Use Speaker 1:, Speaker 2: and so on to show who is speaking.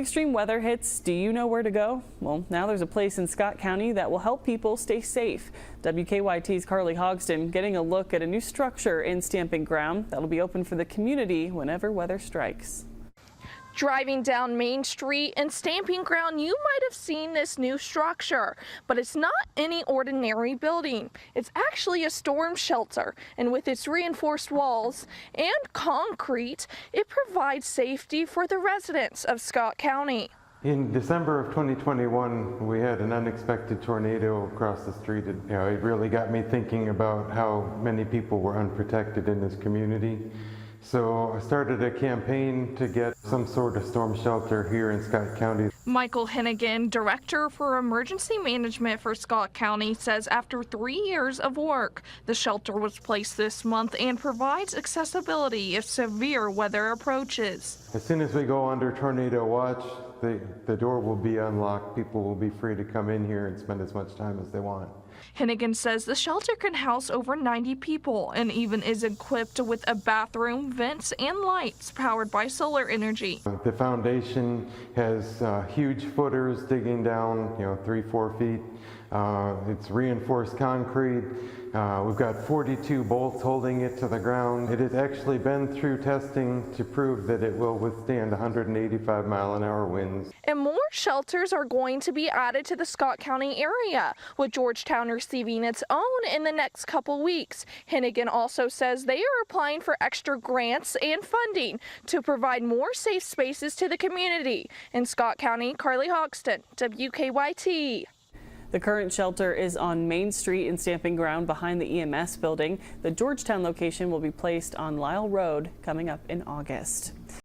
Speaker 1: Extreme weather hits. Do you know where to go? Well, now there's a place in Scott County that will help people stay safe. WKYT's Carly Hogston getting a look at a new structure in Stamping Ground that'll be open for the community whenever weather strikes.
Speaker 2: Driving down Main Street in Stamping Ground, you might have seen this new structure, but it's not any ordinary building. It's actually a storm shelter, and with its reinforced walls and concrete, it provides safety for the residents of Scott County.
Speaker 3: In December of 2021, we had an unexpected tornado across the street. It really got me thinking about how many people were unprotected in this community. So I started a campaign to get some sort of storm shelter here in Scott County.
Speaker 2: Michael Hennigan, Director for Emergency Management for Scott County, says after 3 years of work, the shelter was placed this month and provides accessibility if severe weather approaches.
Speaker 3: As soon as we go under tornado watch, the door will be unlocked. People will be free to come in here and spend as much time as they want.
Speaker 2: Hennigan says the shelter can house over 90 people and even is equipped with a bathroom, vents, and lights powered by solar energy.
Speaker 3: The foundation has huge footers digging down, 3-4 feet. It's reinforced concrete. We've got 42 bolts holding it to the ground. It has actually been through testing to prove that it will withstand 185-mile-an-hour winds.
Speaker 2: And more shelters are going to be added to the Scott County area, with Georgetown receiving its own in the next couple weeks. Hennigan also says they are applying for extra grants and funding to provide more safe spaces to the community. In Scott County, Carly Hogston, WKYT.
Speaker 1: The current shelter is on Main Street in Stamping Ground behind the EMS building. The Georgetown location will be placed on Lyle Road coming up in August.